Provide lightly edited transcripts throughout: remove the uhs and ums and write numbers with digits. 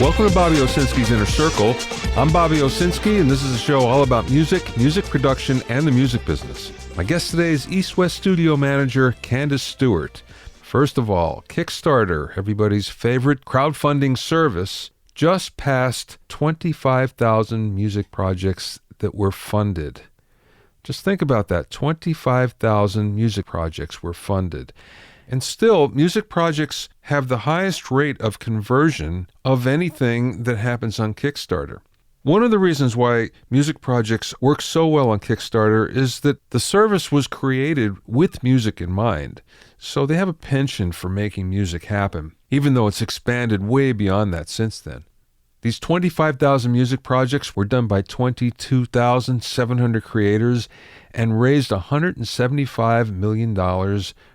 Welcome to Bobby Owsinski's Inner Circle. I'm Bobby Owsinski, and this is a show all about music, music production, and the music business. My guest today is EastWest studio manager Candace Stewart. First of all, Kickstarter, everybody's favorite crowdfunding service, just passed 25,000 music projects that were funded. Just think about that. 25,000 music projects were funded. And still, music projects have the highest rate of conversion of anything that happens on Kickstarter. One of the reasons why music projects work so well on Kickstarter is that the service was created with music in mind. So they have a penchant for making music happen, even though it's expanded way beyond that since then. These 25,000 music projects were done by 22,700 creators and raised $175 million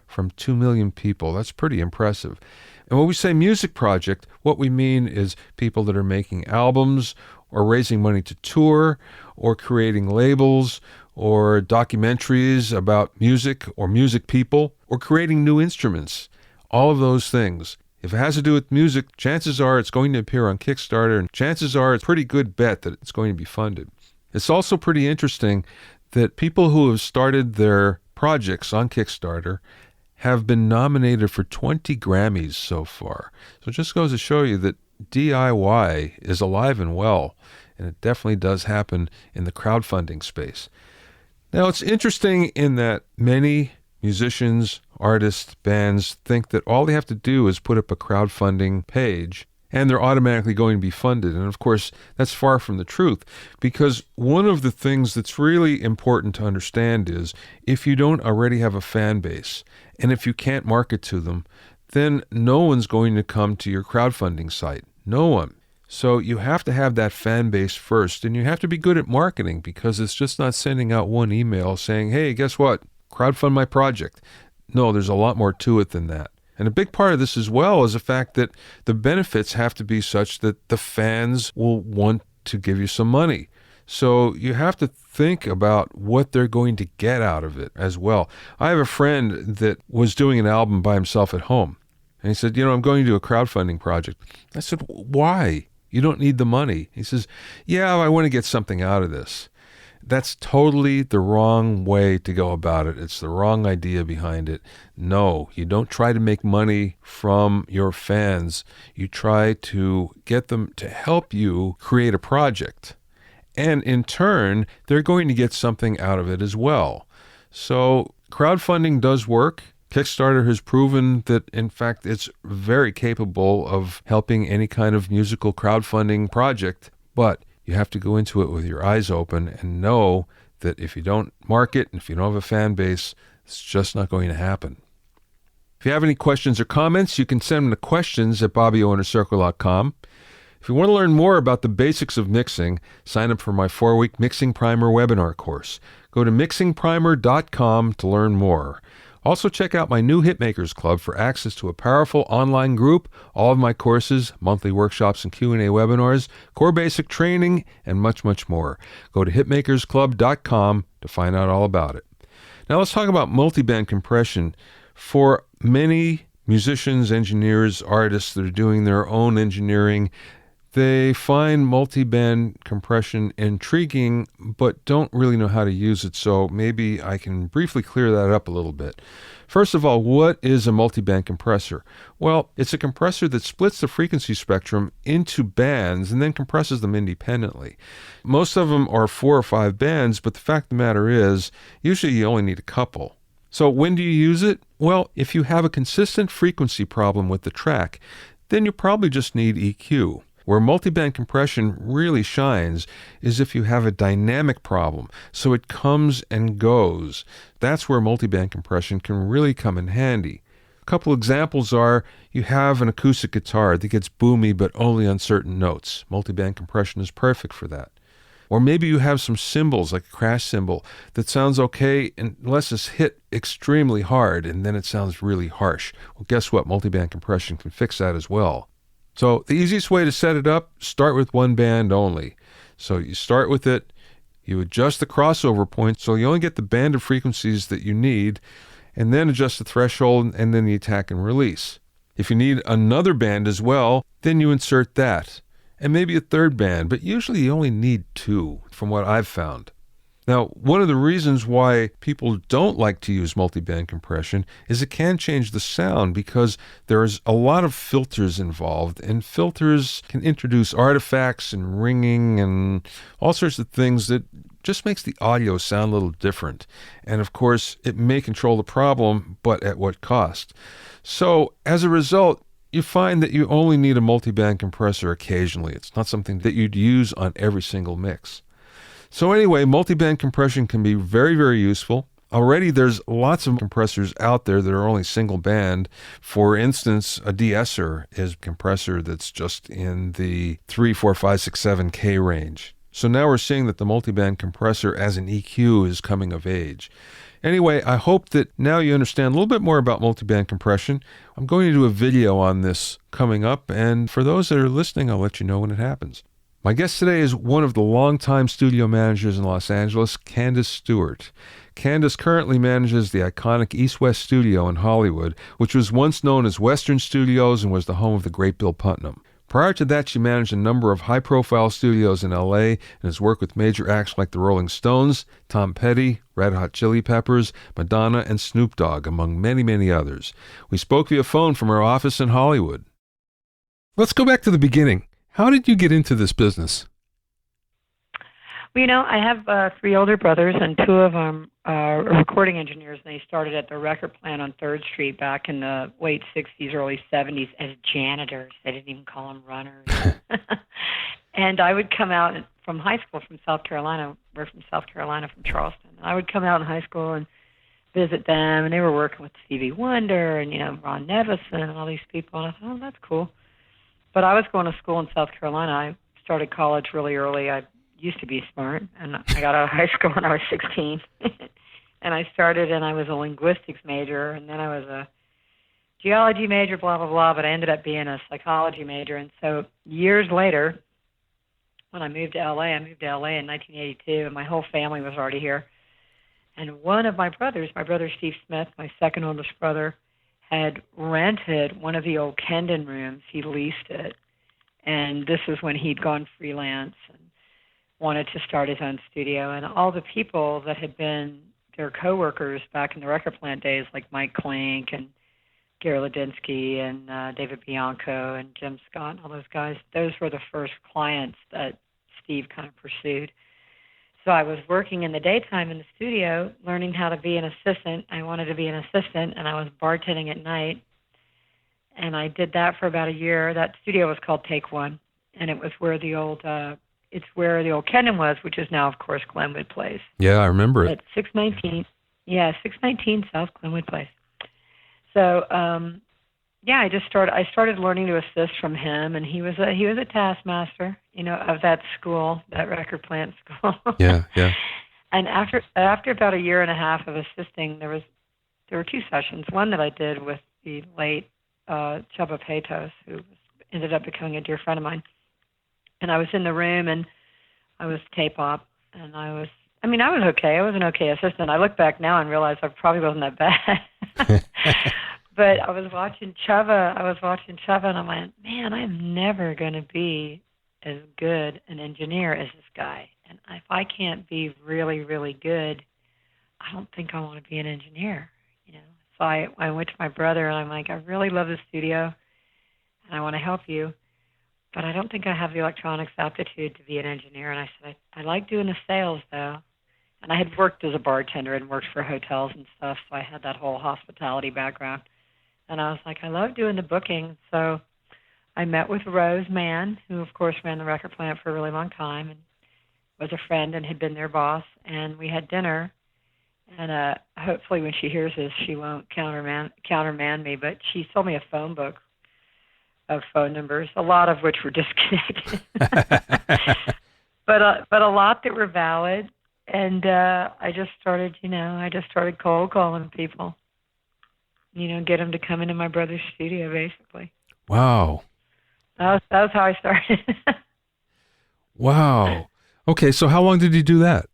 from 2 million people. That's pretty impressive. And when we say music project, what we mean is people that are making albums or raising money to tour or creating labels or documentaries about music or music people or creating new instruments. All of those things. If it has to do with music, chances are it's going to appear on Kickstarter, and chances are it's a pretty good bet that it's going to be funded. It's also pretty interesting that people who have started their projects on Kickstarter have been nominated for 20 Grammys so far. So it just goes to show you that DIY is alive and well, and it definitely does happen in the crowdfunding space. Now, it's interesting in that many musicians, artists, bands think that all they have to do is put up a crowdfunding page and they're automatically going to be funded. And of course, that's far from the truth, because one of the things that's really important to understand is if you don't already have a fan base and if you can't market to them, then no one's going to come to your crowdfunding site. No one. So you have to have that fan base first, and you have to be good at marketing, because it's just not sending out one email saying, hey, guess what? Crowdfund my project. No, there's a lot more to it than that. And a big part of this as well is the fact that the benefits have to be such that the fans will want to give you some money. So you have to think about what they're going to get out of it as well. I have a friend that was doing an album by himself at home. And he said, I'm going to do a crowdfunding project. I said, why? You don't need the money. He says, yeah, I want to get something out of this. That's totally the wrong way to go about it. It's the wrong idea behind it. No, you don't try to make money from your fans. You try to get them to help you create a project. And in turn, they're going to get something out of it as well. So crowdfunding does work. Kickstarter has proven that, in fact, it's very capable of helping any kind of musical crowdfunding project, but you have to go into it with your eyes open and know that if you don't market and if you don't have a fan base, it's just not going to happen. If you have any questions or comments, you can send them to questions@BobbyOInnerCircle.com. If you want to learn more about the basics of mixing, sign up for my 4-week Mixing Primer webinar course. Go to mixingprimer.com to learn more. Also, check out my new Hitmakers Club for access to a powerful online group, all of my courses, monthly workshops and Q&A webinars, core basic training, and much, much more. Go to hitmakersclub.com to find out all about it. Now let's talk about multiband compression. For many musicians, engineers, artists that are doing their own engineering, they find multiband compression intriguing, but don't really know how to use it, so maybe I can briefly clear that up a little bit. First of all, what is a multiband compressor? Well, it's a compressor that splits the frequency spectrum into bands and then compresses them independently. Most of them are 4 or 5 bands, but the fact of the matter is, usually you only need a couple. So when do you use it? Well, if you have a consistent frequency problem with the track, then you probably just need EQ. Where multiband compression really shines is if you have a dynamic problem, so it comes and goes. That's where multiband compression can really come in handy. A couple examples are you have an acoustic guitar that gets boomy but only on certain notes. Multiband compression is perfect for that. Or maybe you have some cymbals, like a crash cymbal, that sounds okay unless it's hit extremely hard and then it sounds really harsh. Well, guess what? Multiband compression can fix that as well. So the easiest way to set it up, start with one band only. So you start with it, you adjust the crossover point so you only get the band of frequencies that you need, and then adjust the threshold and then the attack and release. If you need another band as well, then you insert that. and maybe a third band, but usually you only need two, from what I've found. Now, one of the reasons why people don't like to use multiband compression is it can change the sound because there's a lot of filters involved, and filters can introduce artifacts and ringing and all sorts of things that just makes the audio sound a little different. And of course, it may control the problem, but at what cost? So as a result, you find that you only need a multiband compressor occasionally. It's not something that you'd use on every single mix. So anyway, multiband compression can be very, very useful. Already there's lots of compressors out there that are only single band. For instance, a de-esser is a compressor that's just in the 3, 4, 5, 6, 7K range. So now we're seeing that the multiband compressor as an EQ is coming of age. Anyway, I hope that now you understand a little bit more about multiband compression. I'm going to do a video on this coming up, and for those that are listening, I'll let you know when it happens. My guest today is one of the longtime studio managers in Los Angeles, Candace Stewart. Candace currently manages the iconic EastWest studio in Hollywood, which was once known as Western Studios and was the home of the great Bill Putnam. Prior to that, she managed a number of high-profile studios in L.A. and has worked with major acts like the Rolling Stones, Tom Petty, Red Hot Chili Peppers, Madonna, and Snoop Dogg, among many, many others. We spoke via phone from her office in Hollywood. Let's go back to the beginning. How did you get into this business? Well, I have 3 older brothers, and 2 of them are recording engineers, and they started at the record plant on 3rd Street back in the late 60s, early 70s as janitors. They didn't even call them runners. And I would come out from high school from South Carolina. We're from South Carolina, from Charleston. I would come out in high school and visit them, and they were working with Stevie Wonder and, Ron Nevison and all these people. And I thought, oh, that's cool. But I was going to school in South Carolina. I started college really early. I used to be smart, and I got out of high school when I was 16. And I started, and I was a linguistics major, and then I was a geology major, blah, blah, blah, but I ended up being a psychology major. And so years later, when I moved to L.A., in 1982, and my whole family was already here. And one of my brothers, my brother Steve Smith, my second oldest brother, had rented one of the old Kendon rooms. He leased it, and this was when he'd gone freelance and wanted to start his own studio. And all the people that had been their coworkers back in the record plant days, like Mike Klink and Gary Ladinsky and David Bianco and Jim Scott and all those guys, those were the first clients that Steve kind of pursued. So I was working in the daytime in the studio, learning how to be an assistant. I wanted to be an assistant, and I was bartending at night. And I did that for about a year. That studio was called Take One, and it was where the old Kendon was, which is now, of course, Glenwood Place. Yeah, I remember it. At 619, 619 South Glenwood Place. So, I started learning to assist from him, and he was a taskmaster, of that school, that record plant school. Yeah. And after about a year and a half of assisting, there were 2 sessions. One that I did with the late Chubba Paytos, who ended up becoming a dear friend of mine. And I was in the room, and I was tape op, and I was okay. I was an okay assistant. I look back now and realize I probably wasn't that bad. But I was watching Chubba, and I went, man, I'm never going to be as good an engineer as this guy. And if I can't be really, really good, I don't think I want to be an engineer. So I went to my brother, and I'm like, I really love the studio, and I want to help you, but I don't think I have the electronics aptitude to be an engineer. And I said, I like doing the sales, though. And I had worked as a bartender and worked for hotels and stuff, so I had that whole hospitality background. And I was like, I love doing the booking. So I met with Rose Mann, who, of course, ran the record plant for a really long time and was a friend and had been their boss. And we had dinner. And hopefully when she hears this, she won't countermand me. But she sold me a phone book of phone numbers, a lot of which were disconnected. but a lot that were valid. And I just started cold calling people. Get them to come into my brother's studio, basically. Wow. That was how I started. Wow. Okay, so how long did you do that?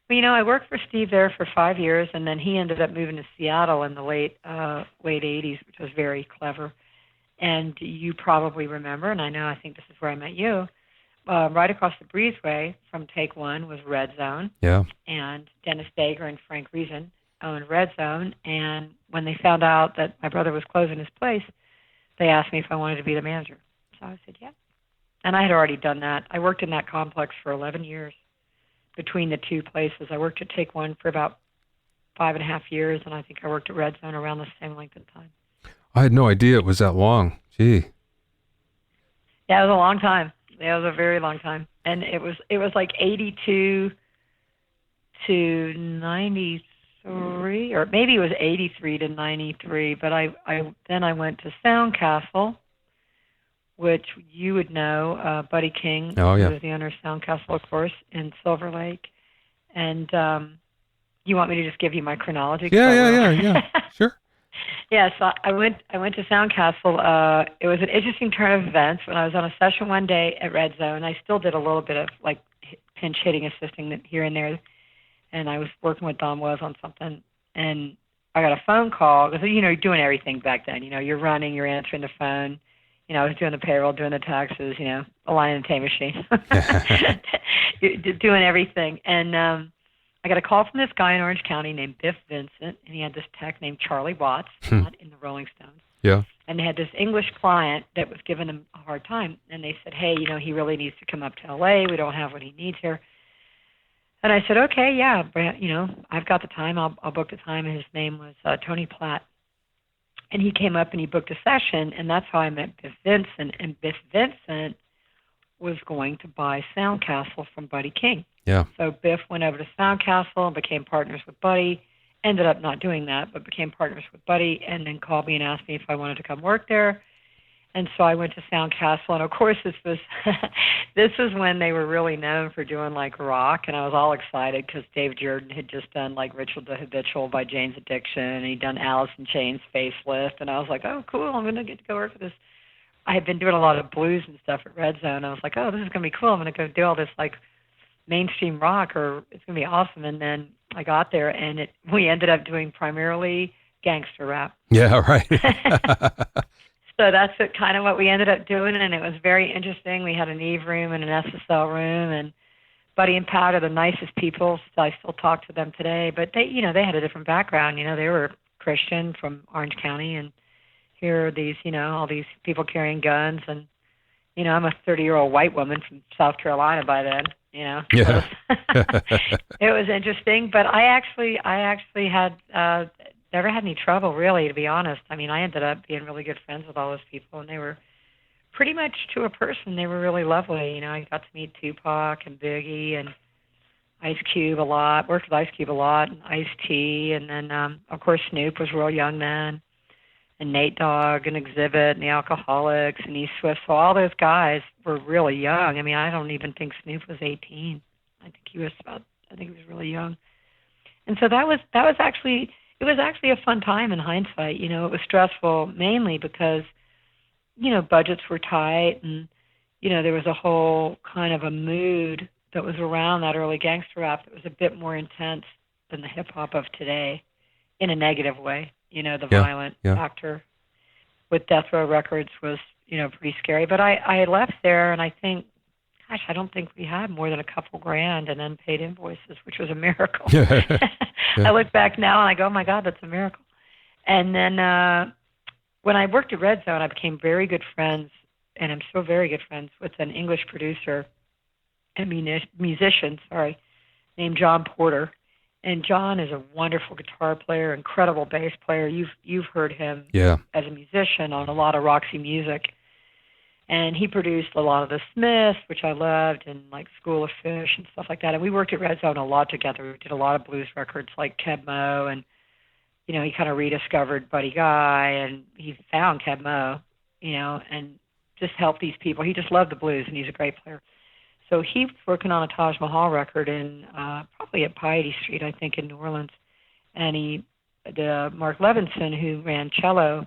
Well, I worked for Steve there for 5 years, and then he ended up moving to Seattle in the late 80s, which was very clever. And you probably remember, and I think this is where I met you, right across the breezeway from Take One was Red Zone. Yeah. And Dennis Dager and Frank Reason owned Red Zone. And when they found out that my brother was closing his place, they asked me if I wanted to be the manager. So I said, yeah. And I had already done that. I worked in that complex for 11 years between the two places. I worked at Take One for about 5.5 years, and I think I worked at Red Zone around the same length of time. I had no idea it was that long. Gee. Yeah, it was a long time. It was a very long time. And it was like 82 to 93, or maybe it was 83 to 93, but then I went to Soundcastle, which you would know, Buddy King, Oh, yeah. who was the owner of Soundcastle, of course, in Silver Lake. And you want me to just give you my chronology? Yeah. Sure. Yeah, so I went to Soundcastle. It was an interesting turn of events when I was on a session one day at Red Zone. I still did a little bit of like pinch hitting, assisting here and there, and I was working with Don Was on something, and I got a phone call because you're doing everything back then. You're running, you're answering the phone. I was doing the payroll, doing the taxes. A line and tape machine, doing everything, and I got a call from this guy in Orange County named Biff Vincent, and he had this tech named Charlie Watts, not in the Rolling Stones. Yeah. And they had this English client that was giving them a hard time, and they said, hey, he really needs to come up to L.A. We don't have what he needs here. And I said, okay, yeah, but, I've got the time. I'll book the time. And his name was Tony Platt. And he came up and he booked a session, and that's how I met Biff Vincent. And Biff Vincent was going to buy Soundcastle from Buddy King. Yeah. So Biff went over to Soundcastle and became partners with Buddy. Ended up not doing that, but became partners with Buddy, and then called me and asked me if I wanted to come work there. And so I went to Soundcastle, and of course this was when they were really known for doing like rock, and I was all excited because Dave Jordan had just done like Ritual to Habitual by Jane's Addiction, and he'd done Alice in Chains Facelift, and I was like, oh cool, I'm gonna get to go work for this. I had been doing a lot of blues and stuff at Red Zone. I was like, oh, this is gonna be cool. I'm gonna go do all this like mainstream rock, or it's gonna be awesome. And then I got there, and we ended up doing primarily gangster rap. Yeah, right. So that's kind of what we ended up doing, and it was very interesting. We had an Eve room and an SSL room, and Buddy and Pat are the nicest people. So I still talk to them today, but they had a different background. They were Christian from Orange County, and here are these, all these people carrying guns, and I'm a 30-year-old white woman from South Carolina by then. Yeah. It was interesting, but I actually had never had any trouble, really, to be honest. I mean, I ended up being really good friends with all those people, and they were pretty much to a person. They were really lovely. I got to meet Tupac and Biggie and Ice Cube a lot. Worked with Ice Cube a lot, and Ice-T, and then of course Snoop was real young then, and Nate Dogg and Exhibit and the Alcoholics and EastWest. So all those guys were really young. I mean, I don't even think Snoop was 18. I think he was really young. And so that was actually a fun time in hindsight. It was stressful mainly because, budgets were tight, and, there was a whole kind of a mood that was around that early gangster rap that was a bit more intense than the hip hop of today in a negative way. The violent factor with Death Row Records was, pretty scary. But I left there, and I think, gosh, I don't think we had more than a couple grand in unpaid invoices, which was a miracle. I look back now and I go, oh my God, that's a miracle. And then when I worked at Red Zone, I became very good friends, and I'm still very good friends with an English producer and musician, named John Porter. And John is a wonderful guitar player, incredible bass player. You've heard him as a musician on a lot of Roxy Music. And he produced a lot of the Smiths, which I loved, and like School of Fish and stuff like that. And we worked at Red Zone a lot together. We did a lot of blues records like Keb Mo, and he kind of rediscovered Buddy Guy, and he found Keb Mo, and just helped these people. He just loved the blues, and he's a great player. So he was working on a Taj Mahal record in probably at Piety Street, I think, in New Orleans. And Mark Levinson, who ran cello,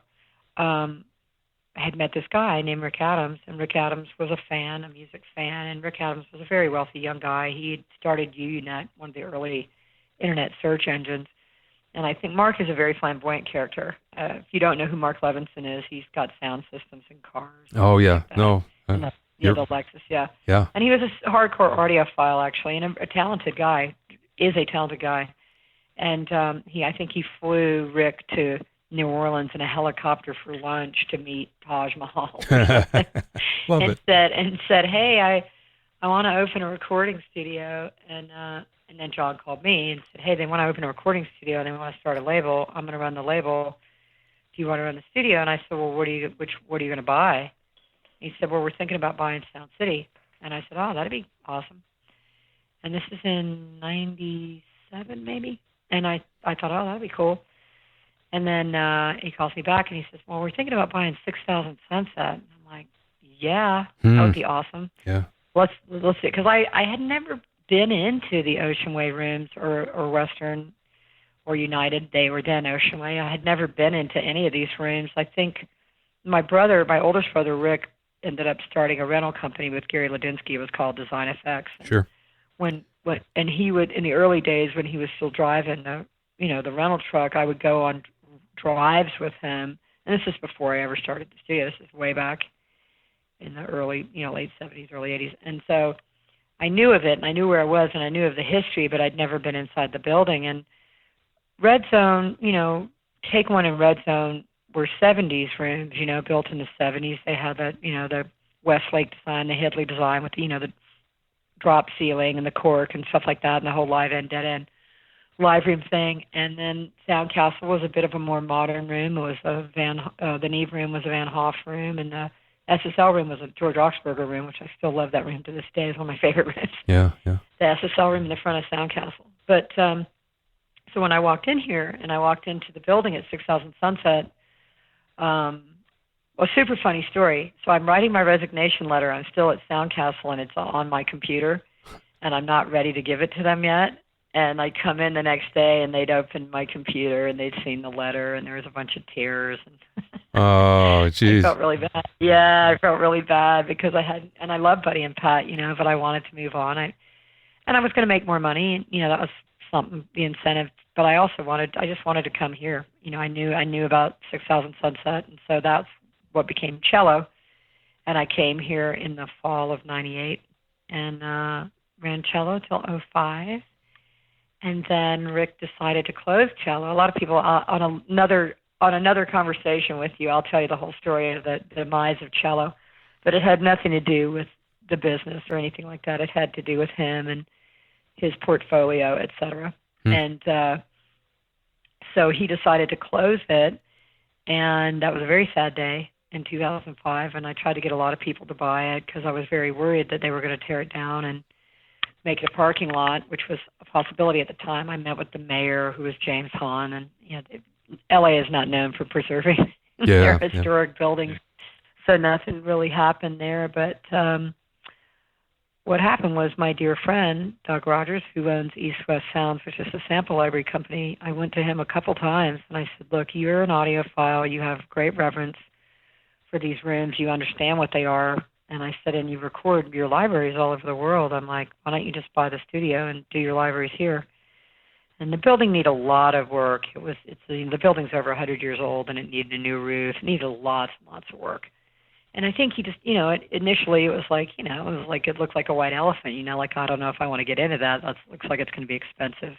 had met this guy named Rick Adams, and Rick Adams was a music fan, and Rick Adams was a very wealthy young guy. He had started Unet, one of the early internet search engines, And I think Mark is a very flamboyant character. If you don't know who Mark Levinson is, he's got sound systems in cars. Oh, yeah. Like No. and the Lexus, yeah. Yeah. And he was a hardcore audiophile, actually, and a talented guy, is a talented guy. And I think he flew Rick to New Orleans in a helicopter for lunch to meet Taj Mahal. Love and it. said, hey, I want to open a recording studio. And then John called me and said, hey, they want to open a recording studio and they want to start a label. I'm going to run the label. Do you want to run the studio? And I said, well, what are you going to buy? He said, well, we're thinking about buying Sound City. And I said, oh, that'd be awesome. And this is in 97 maybe. And I thought, oh, that'd be cool. And then he calls me back and he says, well, we're thinking about buying 6,000 Sunset. And I'm like, yeah, that would be awesome. Yeah. Let's see. Because I had never been into the Ocean Way rooms or Western or United. They were then Ocean Way. I had never been into any of these rooms. I think my oldest brother, Rick, ended up starting a rental company with Gary Ladinsky. It was called Design Effects. Sure. And he would, in the early days when he was still driving the rental truck, I would go on drives with him. And this is before I ever started the studio. This is way back in the early, late 70s, early 80s. And so I knew of it, and I knew where I was, and I knew of the history, but I'd never been inside the building. And Red Zone, Take One and Red Zone were 70s rooms, built in the 70s. They had the Westlake design, the Headley design with, the drop ceiling and the cork and stuff like that, and the whole live end, dead end live room thing. And then Sound Castle was a bit of a more modern room. It was the Neve room was a Van Hoff room, and the SSL room was a George Oxberger room, which I still love that room to this day. It's one of my favorite rooms. Yeah, yeah. The SSL room in the front of Sound Castle. But so when I walked in here and I walked into the building at 6,000 Sunset, a super funny story. So I'm writing my resignation letter. I'm still at Sound Castle, and it's on my computer, and I'm not ready to give it to them yet. And I'd come in the next day, and they'd opened my computer, and they'd seen the letter, and there was a bunch of tears. And oh, geez. I felt really bad. Yeah, I felt really bad because I love Buddy and Pat, but I wanted to move on. And I was going to make more money, and, that was something, the incentive. But I just wanted to come here. I knew about 6,000 Sunset, and so that's what became Cello. And I came here in the fall of 98 and ran Cello till 2005. And then Rick decided to close Cello. A lot of people on another conversation with you, I'll tell you the whole story of the demise of Cello, but it had nothing to do with the business or anything like that. It had to do with him and his portfolio, et cetera. And so he decided to close it, and that was a very sad day in 2005. And I tried to get a lot of people to buy it because I was very worried that they were going to tear it down and make it a parking lot, which was a possibility at the time. I met with the mayor, who was James Hahn, and LA is not known for preserving their historic buildings, so nothing really happened there. But what happened was my dear friend, Doug Rogers, who owns EastWest Sounds, which is a sample library company, I went to him a couple times, and I said, look, you're an audiophile. You have great reverence for these rooms. You understand what they are. And I said, and you record your libraries all over the world. I'm like, why don't you just buy the studio and do your libraries here? And the building needed a lot of work. The building's over 100 years old, and it needed a new roof. It needed lots and lots of work. And I think he just, initially it was like, it looked like a white elephant, like, I don't know if I want to get into that. That looks like it's going to be expensive,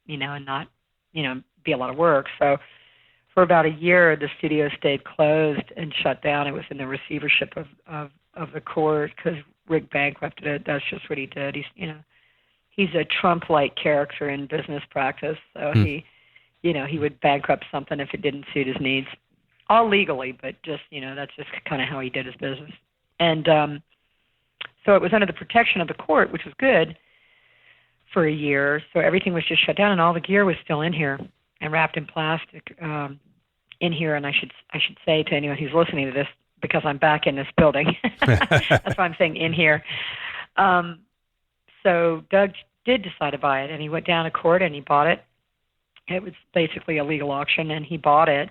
and not, be a lot of work. So for about a year, the studio stayed closed and shut down. It was in the receivership of the court because Rick bankrupted it. That's just what he did. He's a Trump-like character in business practice. So he would bankrupt something if it didn't suit his needs. All legally, but just, that's just kind of how he did his business. And so it was under the protection of the court, which was good, for a year. So everything was just shut down, and all the gear was still in here and wrapped in plastic in here. And I should say to anyone who's listening to this, because I'm back in this building, that's why I'm saying in here. So Doug did decide to buy it, and he went down to court and he bought it. It was basically a legal auction, and he bought it.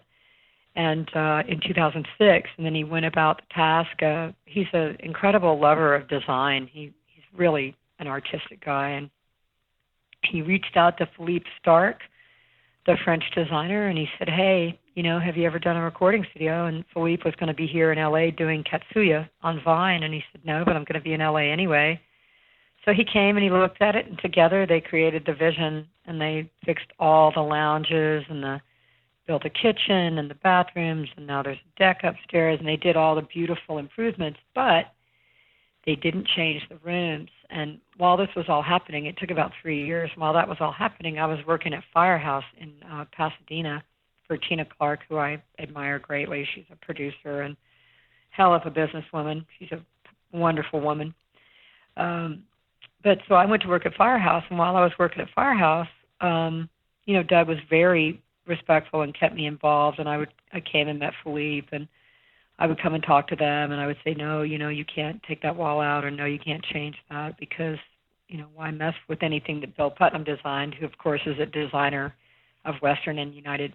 And in 2006, and then he went about the task. He's an incredible lover of design. He's really an artistic guy, and he reached out to Philippe Stark, the French designer, and he said, hey, have you ever done a recording studio? And Philippe was going to be here in L.A. doing Katsuya on Vine, and he said, no, but I'm going to be in L.A. anyway. So he came and he looked at it, and together they created the vision, and they fixed all the lounges and built a kitchen and the bathrooms, and now there's a deck upstairs, and they did all the beautiful improvements, but they didn't change the rooms. And while this was all happening, it took about 3 years. While that was all happening, I was working at Firehouse in Pasadena for Tina Clark, who I admire greatly. She's a producer and hell of a businesswoman. She's a wonderful woman. But so I went to work at Firehouse, and while I was working at Firehouse, Doug was very respectful and kept me involved, and I came and met Philippe, and I would come and talk to them, and I would say, no, you can't take that wall out, or no, you can't change that, because, why mess with anything that Bill Putnam designed, who, of course, is a designer of Western and United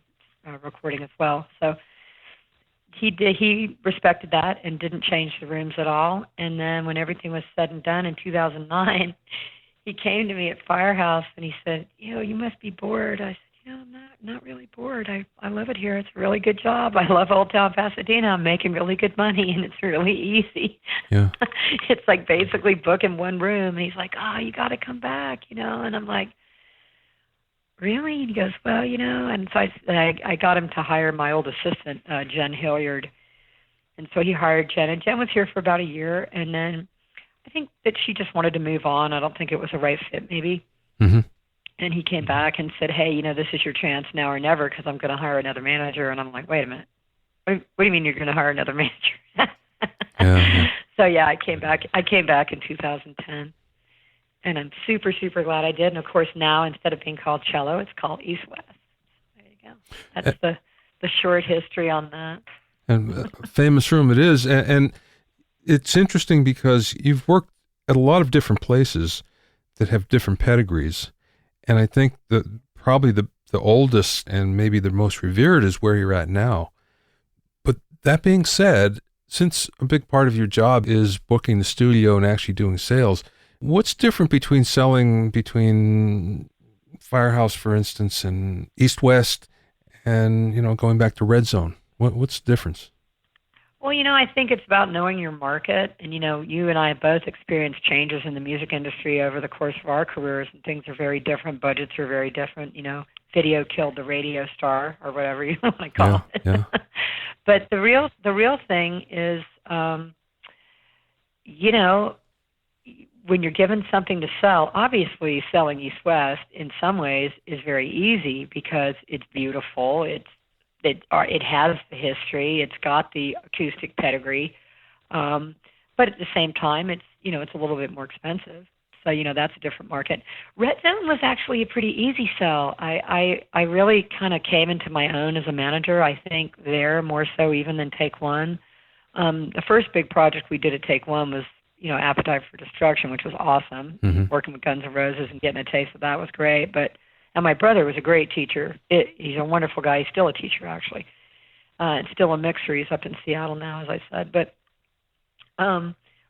recording as well. So he respected that and didn't change the rooms at all. And then when everything was said and done in 2009, he came to me at Firehouse, and he said, you must be bored. I said, I'm not really bored. I love it here. It's a really good job. I love Old Town Pasadena. I'm making really good money, and it's really easy. Yeah. It's like basically booking one room. And he's like, you got to come back, And I'm like, really? And he goes, well, And so I got him to hire my old assistant, Jen Hilliard. And so he hired Jen, and Jen was here for about a year, and then I think that she just wanted to move on. I don't think it was a right fit, maybe. Mm-hmm. And he came back and said, hey, this is your chance now or never, because I'm going to hire another manager. And I'm like, wait a minute. What do you mean you're going to hire another manager? Yeah. So, I came back. I came back in 2010. And I'm super, super glad I did. And, of course, now instead of being called Cello, it's called EastWest. There you go. That's the short history on that. And famous room it is. And it's interesting because you've worked at a lot of different places that have different pedigrees. And I think that probably the oldest and maybe the most revered is where you're at now. But that being said, since a big part of your job is booking the studio and actually doing sales, what's different between selling between Firehouse, for instance, and EastWest and, going back to Red Zone? What's the difference? Well, I think it's about knowing your market. And, you and I have both experienced changes in the music industry over the course of our careers, and things are very different. Budgets are very different. Video killed the radio star, or whatever you want to call it. Yeah. But the real thing is, when you're given something to sell, obviously selling EastWest in some ways is very easy because it's beautiful. It has the history. It's got the acoustic pedigree, but at the same time, it's a little bit more expensive. So that's a different market. Red Zone was actually a pretty easy sell. I really kind of came into my own as a manager. I think there more so even than Take One. The first big project we did at Take One was Appetite for Destruction, which was awesome. Mm-hmm. Working with Guns N' Roses and getting a taste of that was great, and my brother was a great teacher. He's a wonderful guy. He's still a teacher, actually. It's still a mixer. He's up in Seattle now, as I said. But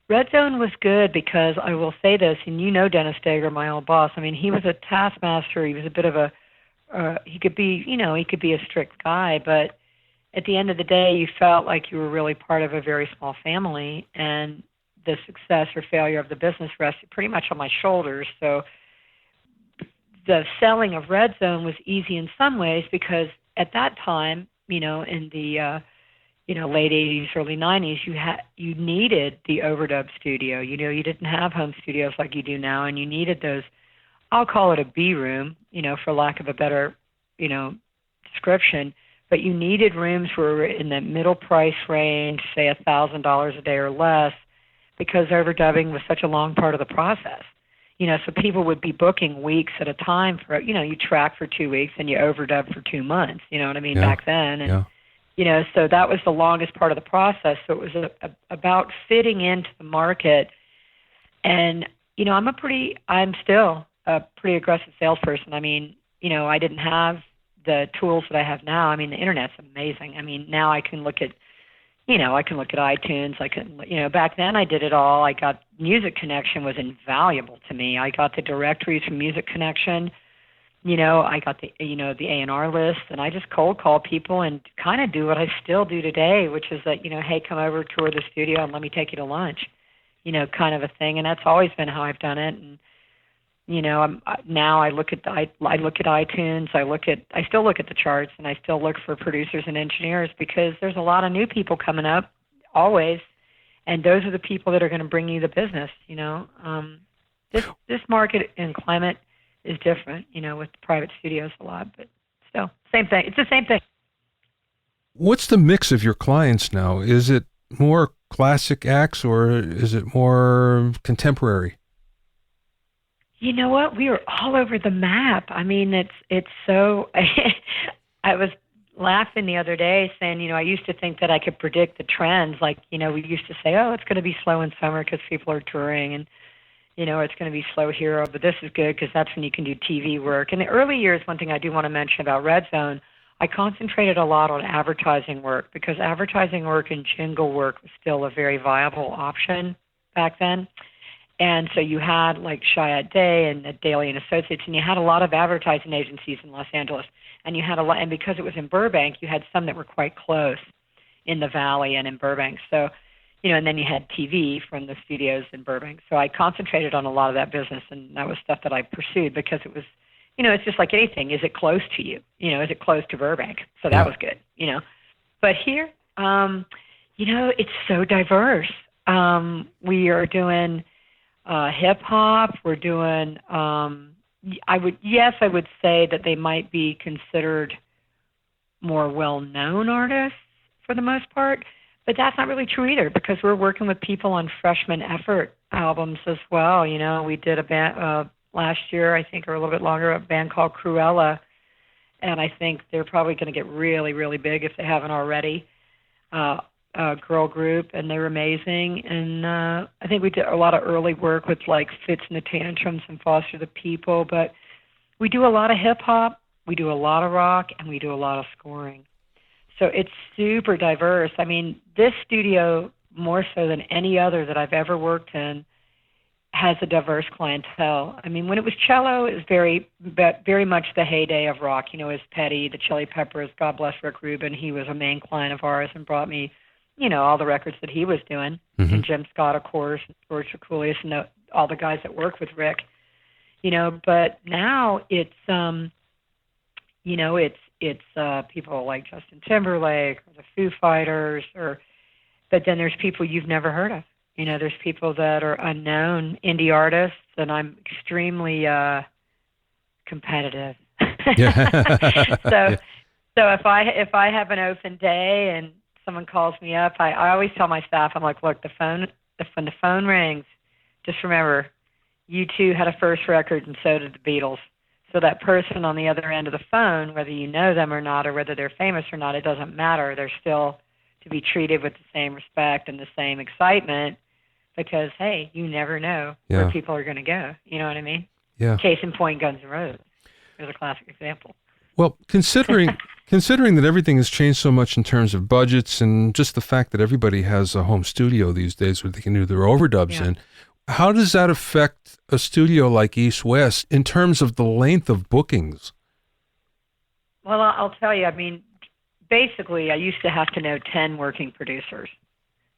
Red Zone was good because I will say this, and Dennis Dager, my old boss. I mean, he was a taskmaster. He was a bit of he could be a strict guy, but at the end of the day, you felt like you were really part of a very small family, and the success or failure of the business rested pretty much on my shoulders. So the selling of Red Zone was easy in some ways because at that time, in the late 80s, early 90s, you needed the overdub studio. You didn't have home studios like you do now, and you needed those. I'll call it a B room, for lack of a better, description. But you needed rooms where were in the middle price range, say $1,000 a day or less, because overdubbing was such a long part of the process. So people would be booking weeks at a time for, you track for 2 weeks and you overdub for 2 months, you know what I mean, back then. And, so that was the longest part of the process. So it was about fitting into the market. And, I'm still a pretty aggressive salesperson. I mean, I didn't have the tools that I have now. I mean, the internet's amazing. I mean, now I can look at iTunes. Back then I did it all. I got Music Connection was invaluable to me. I got the directories from Music Connection. I got the A&R list, and I just cold call people and kind of do what I still do today, which is that, hey, come over, tour the studio, and let me take you to lunch, kind of a thing. And that's always been how I've done it. And, now I look at iTunes, I still look at the charts, and I still look for producers and engineers, because there's a lot of new people coming up always, and those are the people that are going to bring you the business. This market and climate is different, with the private studios a lot, but still, same thing. It's the same thing. What's the mix of your clients now? Is it more classic acts, or is it more contemporary? You know what? We are all over the map. I mean, it's so. I was laughing the other day saying, I used to think that I could predict the trends. Like, we used to say, oh, it's going to be slow in summer because people are touring, and it's going to be slow here, but this is good because that's when you can do TV work. In the early years, one thing I do want to mention about Red Zone, I concentrated a lot on advertising work, because advertising work and jingle work was still a very viable option back then. And so you had like Chiat Day and Daly and Associates, and you had a lot of advertising agencies in Los Angeles, and you had a lot, and because it was in Burbank, you had some that were quite close in the Valley and in Burbank. So, and then you had TV from the studios in Burbank. So I concentrated on a lot of that business, and that was stuff that I pursued because it was, it's just like anything. Is it close to you? Is it close to Burbank? So that was good, But here, it's so diverse. We are doing hip hop. We're doing, I would say that they might be considered more well-known artists for the most part, but that's not really true either, because we're working with people on freshman effort albums as well. We did a band last year, I think, or a little bit longer, a band called Cruella, and I think they're probably going to get really, really big if they haven't already. A girl group, and they were amazing. And I think we did a lot of early work with like Fits and the Tantrums and Foster the People, but we do a lot of hip hop, we do a lot of rock, and we do a lot of scoring. So it's super diverse. I mean, this studio, more so than any other that I've ever worked in, has a diverse clientele. I mean, when it was cello, it was very much the heyday of rock. It was Petty, the Chili Peppers, God bless Rick Rubin. He was a main client of ours and brought me, all the records that he was doing. Mm-hmm. And Jim Scott, of course, and George Chakulias, and all the guys that work with Rick. But now it's, it's people like Justin Timberlake or the Foo Fighters, but then there's people you've never heard of. There's people that are unknown indie artists, and I'm extremely competitive. So if I have an open day and someone calls me up, I always tell my staff, I'm like, look, when the phone rings, just remember, U2 had a first record, and so did the Beatles. So that person on the other end of the phone, whether you know them or not, or whether they're famous or not, it doesn't matter. They're still to be treated with the same respect and the same excitement, because, hey, you never know where people are going to go. You know what I mean? Yeah. Case in point, Guns N' Roses. There's a classic example. Well, considering that everything has changed so much in terms of budgets and just the fact that everybody has a home studio these days where they can do their overdubs in, how does that affect a studio like EastWest in terms of the length of bookings? Well, I'll tell you, I mean, basically, I used to have to know 10 working producers.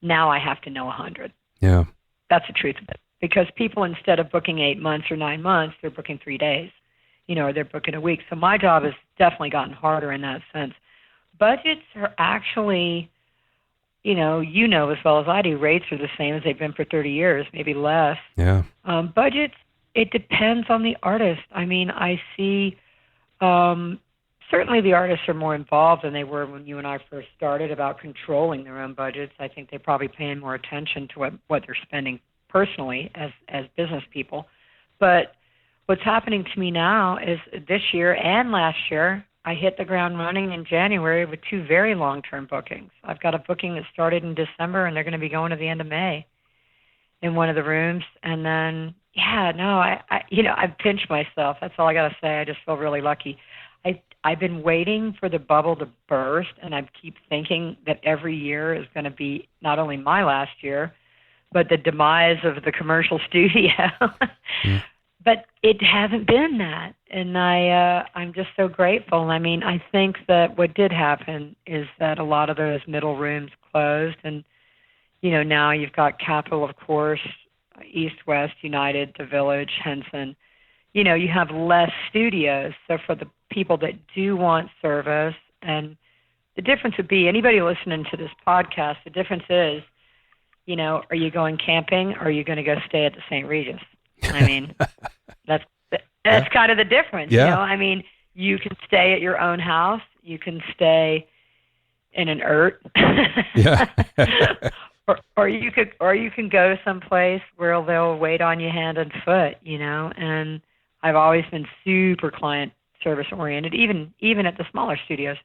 Now I have to know 100. Yeah. That's the truth of it. Because people, instead of booking 8 months or 9 months, they're booking 3 days, or they're booking a week. So my job has definitely gotten harder in that sense. Budgets are actually, as well as I do, rates are the same as they've been for 30 years, maybe less. Yeah. Budgets, it depends on the artist. I mean, I see certainly the artists are more involved than they were when you and I first started about controlling their own budgets. I think they're probably paying more attention to what they're spending personally as business people. But what's happening to me now is this year and last year, I hit the ground running in January with 2 very long-term bookings. I've got a booking that started in December, and they're going to be going to the end of May in one of the rooms. And then, I've pinched myself. That's all I got to say. I just feel really lucky. I've been waiting for the bubble to burst, and I keep thinking that every year is going to be not only my last year, but the demise of the commercial studio. but it hasn't been that, and I'm just so grateful. I mean, I think that what did happen is that a lot of those middle rooms closed, and now you've got Capitol, of course, EastWest, United, the Village, Henson. You have less studios, so for the people that do want service, and the difference would be anybody listening to this podcast, the difference is, are you going camping or are you going to go stay at the St. Regis? I mean, that's kind of the difference. Yeah. I mean, you can stay at your own house. You can stay in an yurt. Yeah. or you can go someplace where they'll wait on you hand and foot, and I've always been super client service oriented, even at the smaller studios.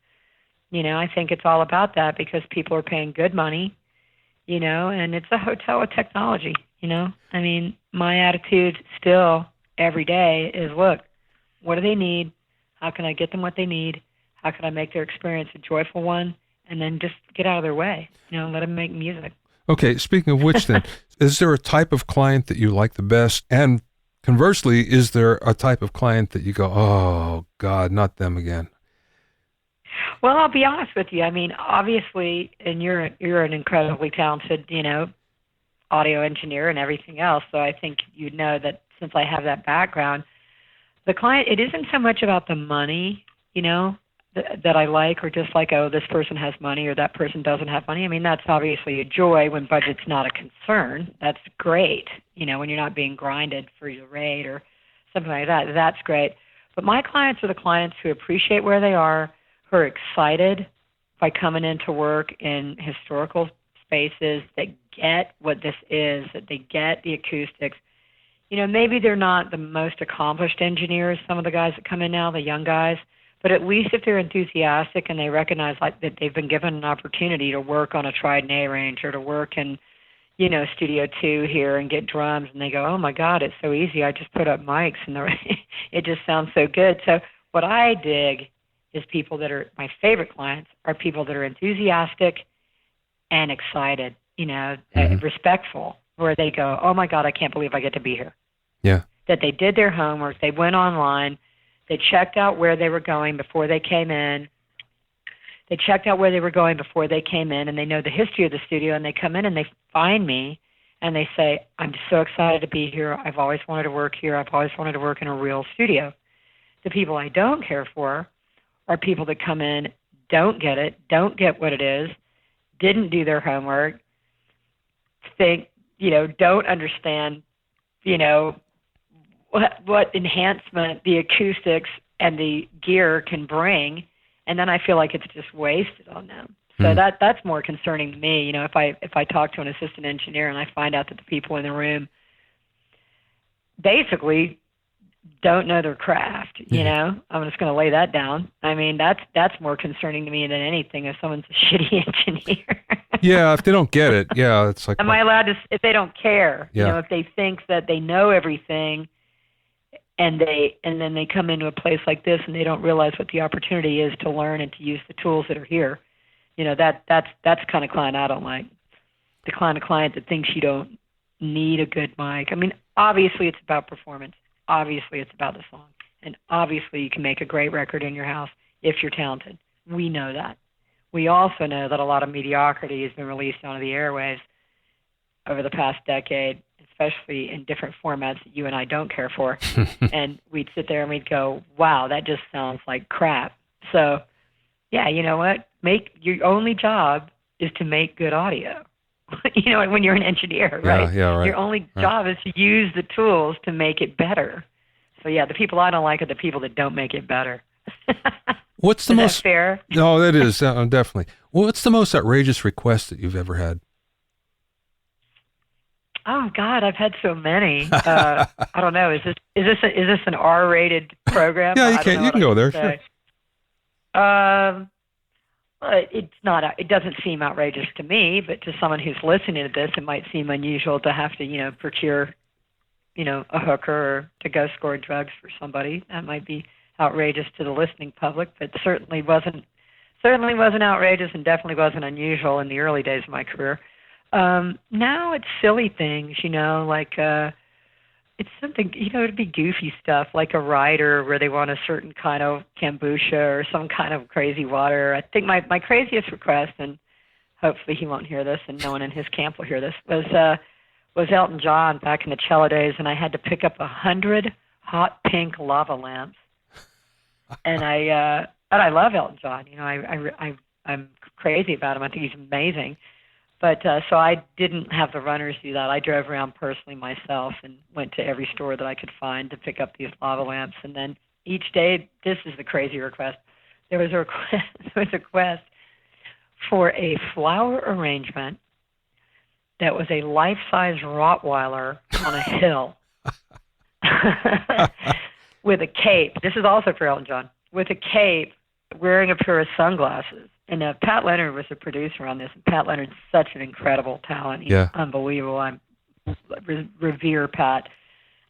I think it's all about that because people are paying good money, and it's a hotel with technology, I mean, my attitude still every day is, look, what do they need? How can I get them what they need? How can I make their experience a joyful one? And then just get out of their way, let them make music. Okay, speaking of which then, is there a type of client that you like the best? And conversely, is there a type of client that you go, oh, God, not them again? Well, I'll be honest with you. I mean, obviously, and you're an incredibly talented, audio engineer and everything else. So I think you know that since I have that background, the client, it isn't so much about the money, that I like or dislike, oh, this person has money or that person doesn't have money. I mean, that's obviously a joy when budget's not a concern. That's great, when you're not being grinded for your rate or something like that. That's great. But my clients are the clients who appreciate where they are, who are excited by coming into work in historical spaces, that get what this is, that they get the acoustics. Maybe they're not the most accomplished engineers, some of the guys that come in now, the young guys, but at least if they're enthusiastic and they recognize like that they've been given an opportunity to work on a Trident A range or to work in, Studio 2 here and get drums, and they go, oh my God, it's so easy. I just put up mics and it just sounds so good. So what I dig is people that are my favorite clients are people that are enthusiastic and excited, respectful, where they go, oh my God, I can't believe I get to be here. Yeah. That they did their homework, they went online, they checked out where they were going before they came in. And they know the history of the studio, and they come in and they find me and they say, I'm so excited to be here. I've always wanted to work here. I've always wanted to work in a real studio. The people I don't care for are people that come in, don't get it, don't get what it is, didn't do their homework, think, don't understand, what enhancement the acoustics and the gear can bring, and then I feel like it's just wasted on them. So that's more concerning to me. If I talk to an assistant engineer and I find out that the people in the room basically don't know their craft, I'm just going to lay that down. I mean, that's more concerning to me than anything if someone's a shitty engineer. Yeah, if they don't get it, yeah, it's like... Am I allowed to, if they don't care, Yeah. If they think that they know everything and then they come into a place like this and they don't realize what the opportunity is to learn and to use the tools that are here, that's the kind of client I don't like. The kind of client that thinks you don't need a good mic. I mean, obviously it's about performance. Obviously it's about the song. And obviously you can make a great record in your house if you're talented. We know that. We also know that a lot of mediocrity has been released onto the airwaves over the past decade, especially in different formats that you and I don't care for. And we'd sit there and we'd go, wow, that just sounds like crap. So, yeah, you know what? Your only job is to make good audio. When you're an engineer, right? Yeah, right. Your only job is to use the tools to make it better. So, yeah, the people I don't like are the people that don't make it better. What's the Is most that fair? No, that is definitely. What's the most outrageous request that you've ever had? Oh God, I've had so many. I don't know. Is this an R-rated program? Yeah, I don't know you can go there. say. Sure. It's not. It doesn't seem outrageous to me, but to someone who's listening to this, it might seem unusual to have to, procure, a hooker or to go score drugs for somebody. That might be outrageous to the listening public, but certainly wasn't outrageous and definitely wasn't unusual in the early days of my career. Now it's silly things, like it's something, it'd be goofy stuff like a rider where they want a certain kind of kombucha or some kind of crazy water. I think my craziest request, and hopefully he won't hear this and no one in his camp will hear this, was Elton John back in the cello days, and I had to pick up 100 hot pink lava lamps. And I love Elton John. I'm crazy about him. I think he's amazing. But so I didn't have the runners do that. I drove around personally myself and went to every store that I could find to pick up these lava lamps. And then each day, this is the crazy request. There was a request for a flower arrangement that was a life-size Rottweiler on a hill with a cape. This is also for Elton John. With a cape, wearing a pair of sunglasses. And Pat Leonard was a producer on this. And Pat Leonard's such an incredible talent. He's unbelievable. I revere Pat.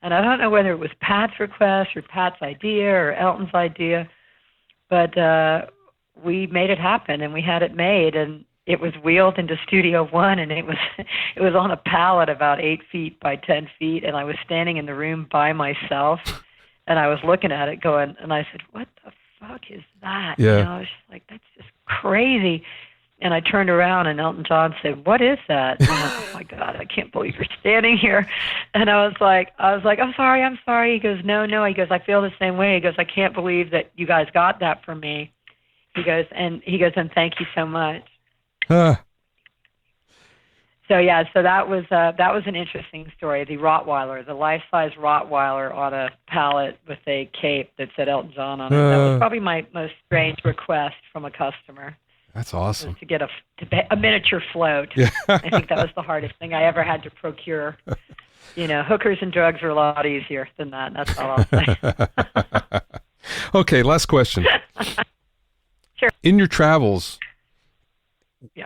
And I don't know whether it was Pat's request or Pat's idea or Elton's idea, but we made it happen, and we had it made, and it was wheeled into Studio One, and it was on a pallet about 8 feet by 10 feet, and I was standing in the room by myself, and I was looking at it going, and I said, what the fuck is that? Yeah. I was just like, that's just crazy. And I turned around, and Elton John said, what is that? And I went, oh, my God, I can't believe you're standing here. And I was like, I'm sorry. He goes, no. He goes, I feel the same way. He goes, I can't believe that you guys got that from me. He goes, and thank you so much. So that was an interesting story. The Rottweiler, the life-size Rottweiler on a pallet with a cape that said Elton John on it. That was probably my most strange request from a customer. That's awesome. To get a miniature float. Yeah. I think that was the hardest thing I ever had to procure. Hookers and drugs are a lot easier than that. That's all I'll say. Okay, last question. Sure. In your travels,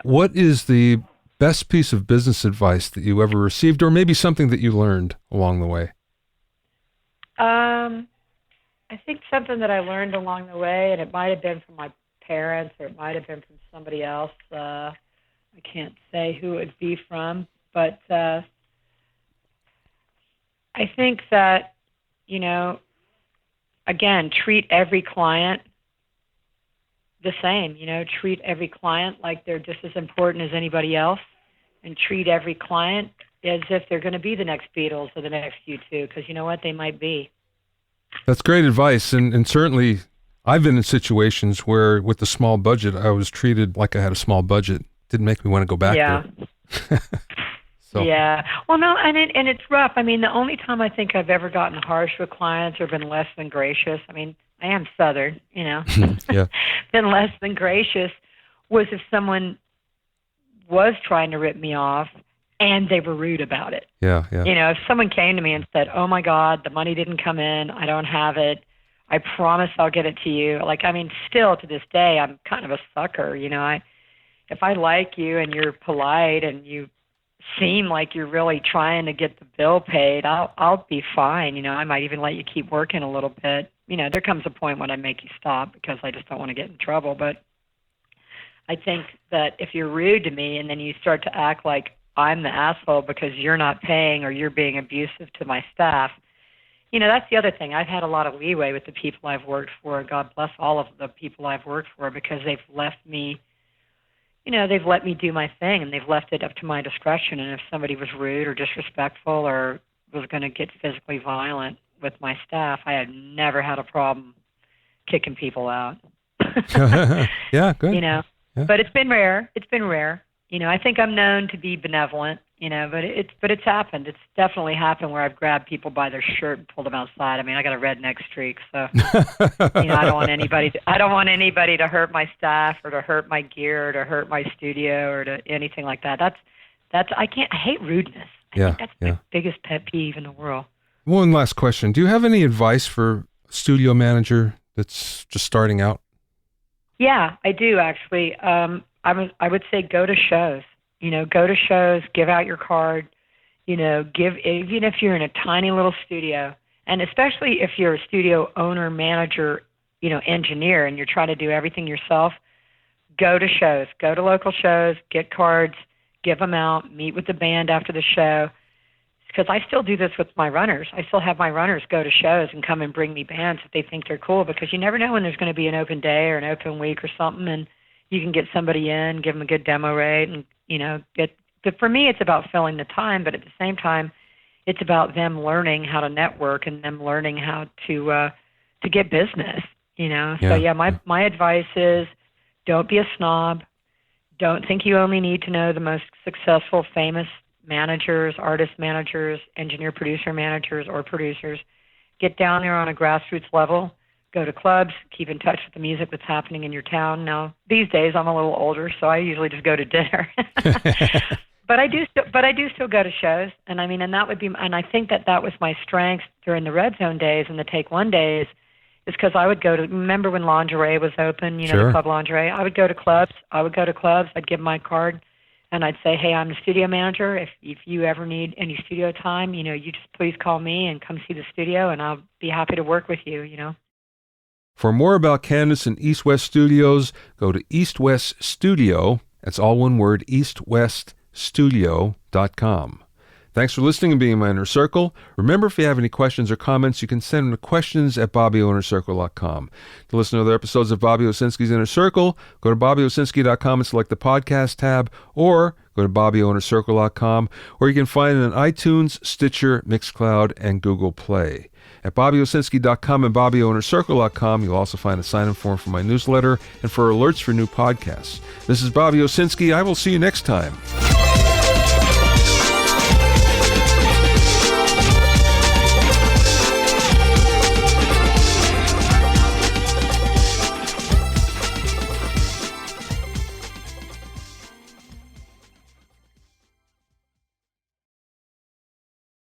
what is the best piece of business advice that you ever received, or maybe something that you learned along the way? I think something that I learned along the way, and it might have been from my parents or it might have been from somebody else. I can't say who it would be from, but I think that, again, treat every client the same. Treat every client like they're just as important as anybody else, and treat every client as if they're going to be the next Beatles or the next U2, because you know what, they might be. That's great advice, and certainly I've been in situations where with the small budget, I was treated like I had a small budget. Didn't make me want to go back there. So. Yeah. Well, no, and it's rough. I mean, the only time I think I've ever gotten harsh with clients or been less than gracious, I mean, I am Southern, Yeah. Been less than gracious was if someone was trying to rip me off and they were rude about it. Yeah. If someone came to me and said, oh, my God, the money didn't come in, I don't have it, I promise I'll get it to you. Still to this day, I'm kind of a sucker. If I like you and you're polite and you seem like you're really trying to get the bill paid, I'll be fine. I might even let you keep working a little bit. There comes a point when I make you stop because I just don't want to get in trouble. But I think that if you're rude to me and then you start to act like I'm the asshole because you're not paying or you're being abusive to my staff, that's the other thing. I've had a lot of leeway with the people I've worked for. God bless all of the people I've worked for, because they've left me, they've let me do my thing, and they've left it up to my discretion. And if somebody was rude or disrespectful or was going to get physically violent with my staff, I have never had a problem kicking people out. Yeah, good. Yeah. But it's been rare. I think I'm known to be benevolent, but it's happened. It's definitely happened where I've grabbed people by their shirt and pulled them outside. I mean, I got a redneck streak, so I don't want anybody to hurt my staff or to hurt my gear or to hurt my studio or to anything like that. I hate rudeness. I think that's my biggest pet peeve in the world. One last question. Do you have any advice for a studio manager that's just starting out? Yeah, I do actually. I would say go to shows. Go to shows, give out your card. Even if you're in a tiny little studio, and especially if you're a studio owner, manager, engineer, and you're trying to do everything yourself, go to shows. Go to local shows, get cards, give them out, meet with the band after the show. Because I still do this with my runners. I still have my runners go to shows and come and bring me bands if they think they're cool, because you never know when there's going to be an open day or an open week or something, and you can get somebody in, give them a good demo rate, and, get. But for me, it's about filling the time, but at the same time, it's about them learning how to network and them learning how to get business, Yeah. So, yeah, my advice is don't be a snob. Don't think you only need to know the most successful, famous managers, artist managers, engineer, producer managers, or producers. Get down there on a grassroots level. Go to clubs. Keep in touch with the music that's happening in your town. Now, these days, I'm a little older, so I usually just go to dinner. But I do still go to shows, and that would be, and I think that was my strength during the Red Zone days and the Take One days, is because I would remember when lingerie was open, Sure. the Club Lingerie. I would go to clubs. I'd give my card, and I'd say, hey, I'm the studio manager. If you ever need any studio time, you just please call me and come see the studio, and I'll be happy to work with you. For more about Candace and EastWest Studios, go to EastWest Studio. That's all one word, eastweststudio.com. Thanks for listening and being in my inner circle. Remember, if you have any questions or comments, you can send them to questions@BobbyOwnerCircle.com. To listen to other episodes of Bobby Owsinski's Inner Circle, go to BobbyOwsinski.com and select the podcast tab, or go to BobbyOwnerCircle.com, where you can find it on iTunes, Stitcher, Mixcloud, and Google Play. At BobbyOwsinski.com and BobbyOwnerCircle.com, you'll also find a sign-in form for my newsletter and for alerts for new podcasts. This is Bobby Owsinski. I will see you next time.